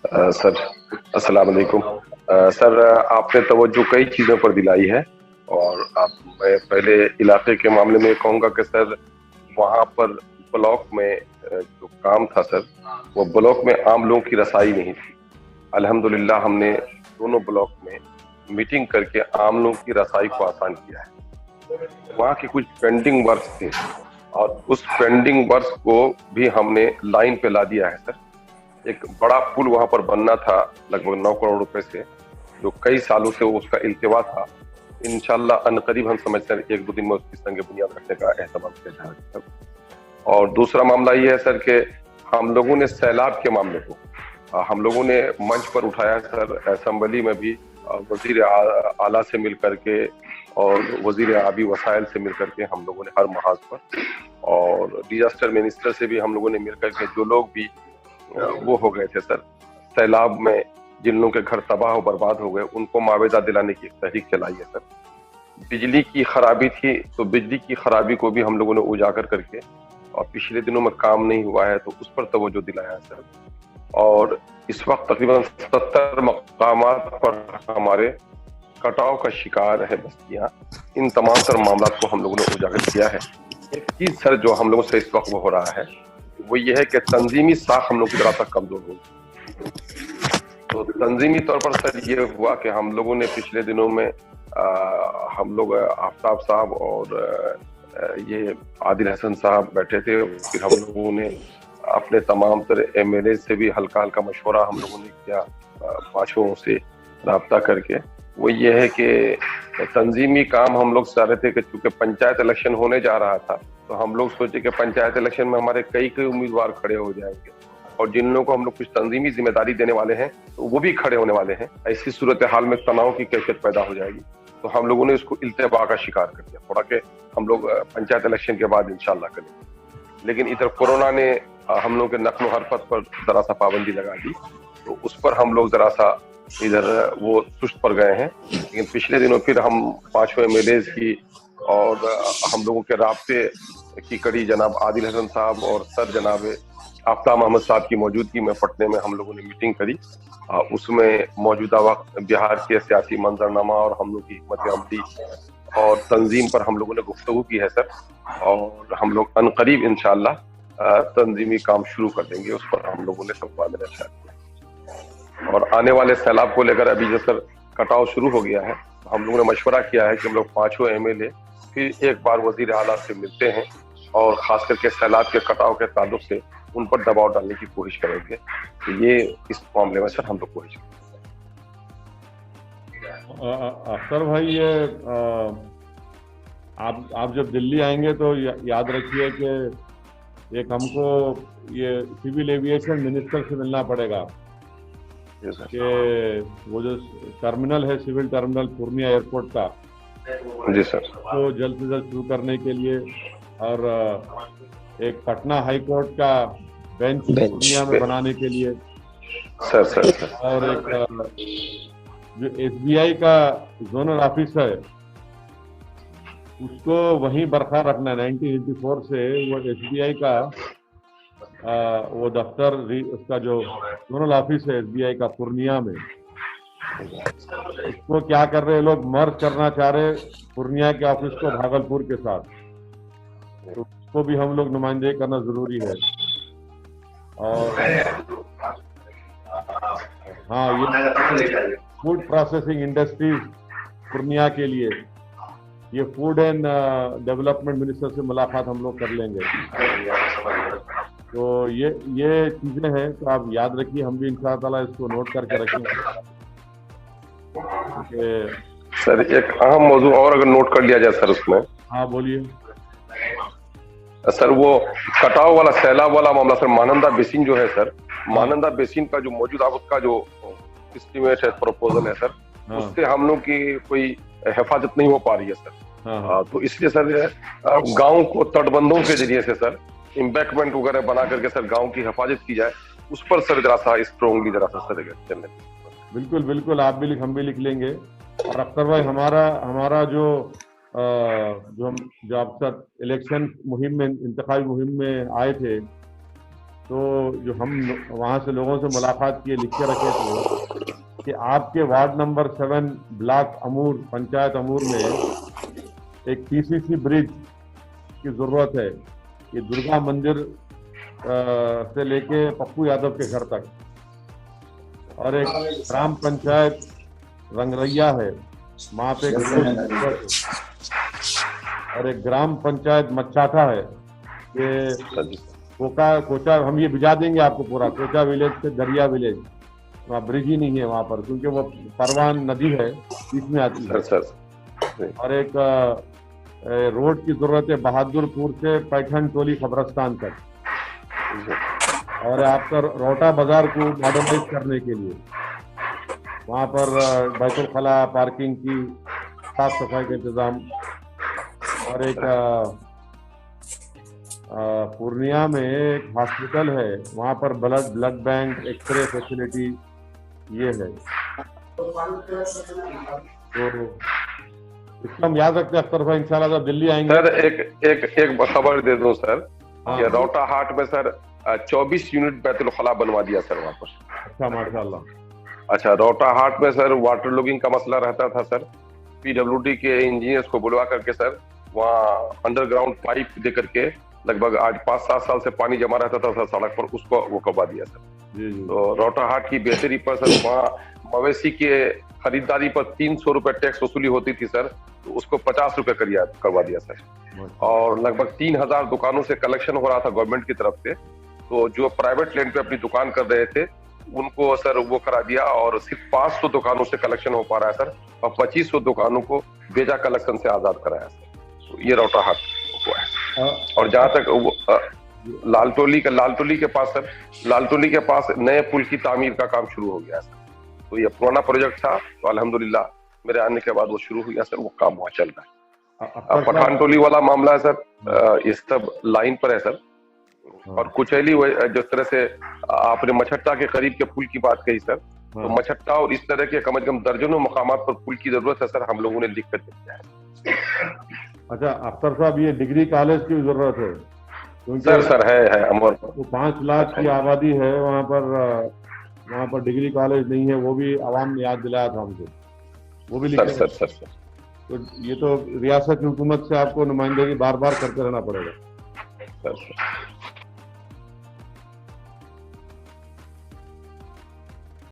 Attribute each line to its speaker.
Speaker 1: سر السلام علیکم۔ سر آپ نے توجہ کئی چیزوں پر دلائی ہے، اور میں پہلے علاقے کے معاملے میں کہوں گا کہ سر وہاں پر بلاک میں جو کام تھا سر، وہ بلاک میں عام لوگوں کی رسائی نہیں تھی۔ الحمدللہ ہم نے دونوں بلاک میں میٹنگ کر کے عام لوگوں کی رسائی کو آسان کیا ہے۔ وہاں کی کچھ پینڈنگ ورکس تھے، اور اس پینڈنگ ورکس کو بھی ہم نے لائن پہ لا دیا ہے سر۔ ایک بڑا پل وہاں پر بننا تھا لگ بھگ 9 کروڑ روپے سے، جو کئی سالوں سے اس کا التوا تھا۔ انشاءاللہ ان قریب ہم سمجھتے ہیں 1-2 دن میں اس کی سنگ بنیاد رکھنے کا اہتمام کیا جائے گا۔ اور دوسرا معاملہ یہ ہے سر کہ ہم لوگوں نے سیلاب کے معاملے کو ہم لوگوں نے منچ پر اٹھایا سر، اسمبلی میں بھی وزیر اعلیٰ سے مل کر کے اور وزیر آبی وسائل سے مل کر کے ہم لوگوں نے ہر محاذ پر، اور ڈیزاسٹر منسٹر سے بھی ہم لوگوں نے مل کر کے جو لوگ بھی وہ ہو گئے تھے سر سیلاب میں، جن لوگوں کے گھر تباہ و برباد ہو گئے، ان کو معاوضہ دلانے کی ایک تحریک چلائی ہے سر۔ بجلی کی خرابی تھی تو بجلی کی خرابی کو بھی ہم لوگوں نے اجاگر کر کے، اور پچھلے دنوں میں کام نہیں ہوا ہے تو اس پر توجہ دلایا ہے سر۔ اور اس وقت تقریباً 70 مقامات پر ہمارے کٹاؤ کا شکار ہے بستیاں۔ ان تمام تر معاملات کو ہم لوگوں نے اجاگر کیا ہے۔ ایک چیز سر جو ہم لوگوں سے اس وقت وہ ہو رہا ہے وہ یہ ہے کہ تنظیمی ساخت ہم لوگ کی ذرا کمزور ہوگی۔ تو تنظیمی طور پر سر یہ ہوا کہ ہم لوگوں نے پچھلے دنوں میں ہم لوگ آفتاب صاحب اور یہ عادل حسن صاحب بیٹھے تھے، پھر ہم لوگوں نے اپنے تمام تر ایم ایل اے سے بھی ہلکا ہلکا مشورہ ہم لوگوں نے کیا، پانچوں سے رابطہ کر کے۔ وہ یہ ہے کہ تنظیمی کام ہم لوگ چاہ رہے تھے کہ چونکہ پنچایت الیکشن ہونے جا رہا تھا تو ہم لوگ سوچے کہ پنچایت الیکشن میں ہمارے کئی امیدوار کھڑے ہو جائیں گے، اور جن لوگوں کو ہم لوگ کچھ تنظیمی ذمہ داری دینے والے ہیں تو وہ بھی کھڑے ہونے والے ہیں۔ ایسی صورتحال میں تناؤ کی کیفیت پیدا ہو جائے گی، تو ہم لوگوں نے اس کو التباہ کا شکار کر دیا تھوڑا، کہ ہم لوگ پنچایت الیکشن کے بعد انشاءاللہ کریں گے۔ لیکن ادھر کورونا نے ہم لوگ کے نقل و حرکت پر ذرا سا پابندی لگا دی، تو اس پر ہم لوگ ذرا سا ادھر وہ سست پر گئے ہیں۔ لیکن پچھلے دنوں پھر ہم 5 ایم ایل ایز کی اور ہم لوگوں کے رابطے کی کڑی جناب عادل حسن صاحب اور سر جناب آفتاب محمد صاحب کی موجودگی میں پٹنے میں ہم لوگوں نے میٹنگ کری۔ اس میں موجودہ وقت بہار کے سیاسی منظرنامہ اور ہم لوگ کی حکمت عملی اور تنظیم پر ہم لوگوں نے گفتگو کی ہے سر، اور ہم لوگ ان قریب انشاءاللہ تنظیمی کام شروع کر دیں گے۔ اس پر ہم لوگوں نے سب دینا چاہتے ہیں، اور آنے والے سیلاب کو لے کر ابھی جو سر کٹاؤ شروع ہو گیا ہے، ہم لوگوں نے مشورہ کیا ہے کہ ہم لوگ 5 ایم ایل اے پھر ایک بار وزیر اعلیٰ سے ملتے ہیں، اور خاص کر کے سیلاب کے کٹاؤ کے تعلق سے ان پر دباؤ ڈالنے کی کوشش کریں گے۔ تو یہ اس معاملے میں سر ہم لوگ کوشش کریں گے۔
Speaker 2: اختر بھائی، یہ آپ جب دلی آئیں گے تو یاد رکھیے کہ ایک ہم کو یہ سول ایویشن منسٹر سے ملنا پڑے گا کہ وہ جو ٹرمینل ہے سول ٹرمینل پورنیہ ایئرپورٹ کا،
Speaker 1: جی سر،
Speaker 2: تو جلد سے جلد شروع کرنے کے لیے، اور ایک پٹنہ ہائی کورٹ کا بینچ پورنیہ میں بنانے کے لیے،
Speaker 1: سر
Speaker 2: اور ایک جو ایس بی آئی کا زونل آفس ہے اس کو وہیں برقرار رکھنا ہے۔ 1984 سے وہ ایس بی آئی کا وہ دفتر، اس کا جو زونل آفس ہے ایس بی آئی کا پورنیہ میں، اس کو کیا کر رہے لوگ، مرج کرنا چاہ رہے پورنیہ کے آفس کو بھاگلپور کے ساتھ، تو اس کو بھی ہم لوگ نمائندگی کرنا ضروری ہے۔ اور ہاں، یہ فوڈ پروسیسنگ انڈسٹریز پورنیہ کے لیے، یہ فوڈ اینڈ ڈیولپمنٹ منسٹر سے ملاقات ہم لوگ کر لیں گے۔ تو یہ چیزیں ہیں، تو آپ یاد رکھیے، ہم بھی انشاءاللہ تعالیٰ اس کو نوٹ کر کے رکھیں گے۔
Speaker 1: سر ایک اہم موضوع اور اگر نوٹ کر لیا جائے سر اس میں،
Speaker 2: ہاں بولیے
Speaker 1: سر، وہ کٹاؤ والا سیلاب والا معاملہ سر، مانندہ بیسین جو ہے سر، مانندہ بیسین کا جو موجودہ وقت کا جو اسٹیمیٹ ہے، پروپوزل ہے سر، اس سے ہم لوگ کی کوئی حفاظت نہیں ہو پا رہی ہے سر۔ تو اس لیے سر گاؤں کو تٹبندھوں کے ذریعے سے سر امبیکمنٹ وغیرہ بنا کر کے سر گاؤں کی حفاظت کی جائے، اس پر سر ذرا سا اسٹرانگلی ذرا سا سر چلنے۔
Speaker 2: بالکل آپ بھی ہم بھی لکھ لیں گے۔ اور اختر بھائی، ہمارا جو آپ سب الیکشن مہم میں، انتخابی مہم میں آئے تھے، تو جو ہم وہاں سے لوگوں سے ملاقات کیے لکھ کے رکھے تھے کہ آپ کے وارڈ نمبر 7 بلاک امور پنچایت امور میں ایک PCC برج کی ضرورت ہے، یہ درگا مندر سے لے کے پپو یادو کے گھر تک، اور ایک گرام پنچایت رنگریا ہے وہاں پہ اور ایک گرام پنچایت مچاٹا ہے، یہ کوچا ہم یہ بھجا دیں گے آپ کو پورا کوچا ولیج سے دریا ولیج، وہاں برج ہی نہیں ہے وہاں پر کیونکہ وہ پروان ندی ہے بیچ میں آتی ہے، اور ایک روڈ کی ضرورت ہے بہادر پور سے پیٹھن ٹولی قبرستان تک، اور آپ کا روٹا بازار کو ماڈرنائز کرنے کے لیے وہاں پر بیت الخلاء پارکنگ کی صاف صفائی کا انتظام، اور ایک پورنیہ میں ایک ہاسپٹل ہے وہاں پر blood bank X ray facility یہ ہے، تو اس کو ہم یاد رکھتے ہیں اختر بھائی انشاءاللہ جب دلی آئیں گے۔
Speaker 1: سر ایک خبر دے دوں سر کہ روٹا ہاٹ میں سر 24 یونٹ بیت الخلاء بنوا دیا سر وہاں پر۔
Speaker 2: اچھا ماشاء اللہ۔
Speaker 1: اچھا روٹا ہاٹ میں سر واٹر لوگنگ کا مسئلہ رہتا تھا سر، PWD کے انجینئرس کو بلوا کر کے سر وہاں انڈر گراؤنڈ پائپ دے کر کے لگ بھگ آج 5-7 سال سے پانی جمع رہتا تھا سر سڑک پر، اس کو وہ کروا دیا سر۔ تو روٹا ہاٹ کی بہتری پر سر وہاں مویشی کے خریداری پر 300 روپے ٹیکس وصولی ہوتی تھی سر، تو اس کو 50 روپے کروا دیا سر، اور لگ بھگ 3000 دکانوں سے کلیکشن ہو رہا تھا گورنمنٹ کی طرف سے، تو جو پرائیویٹ لینڈ پہ اپنی دکان کر رہے تھے ان کو سر وہ کرا دیا، اور صرف 500 دکانوں سے کلیکشن ہو پا رہا ہے سر، اور 2500 دکانوں کو بیجا کلیکشن سے آزاد کرایا سر۔ تو یہ روٹا ہاٹ ہوا ہے۔ اور جہاں تک لال ٹولی کے پاس سر، لال ٹولی کے پاس نئے پل کی تعمیر کا کام شروع ہو گیا سر، تو یہ پرانا پروجیکٹ تھا، تو الحمدللہ میرے آنے کے بعد وہ شروع ہو گیا سر، وہ کام وہاں چل رہا ہے۔ پٹھان ٹولی والا معاملہ ہے سر، یہ سب لائن پر ہے سر، اور کچیلی جس طرح سے آپ نے مچھٹا کے قریب کے پل کی بات کہی سر، تو مچھٹا اور اس طرح کے کم از کم درجنوں مقامات پر پل کی ضرورت ہے سر، ہم لوگوں نے لکھ کر دیا ہے۔
Speaker 2: اچھا اختر صاحب یہ ڈگری کالج کی ضرورت ہے
Speaker 1: سر ہے امور
Speaker 2: 5 لاکھ کی آبادی ہے وہاں پر ڈگری کالج نہیں ہے، وہ بھی عوام نے یاد دلایا تھا ہم کو، وہ بھی لکھ
Speaker 1: سر
Speaker 2: تو یہ تو ریاست کی حکومت سے آپ کو نمائندگی بار بار کرتے رہنا پڑے گا۔
Speaker 1: سر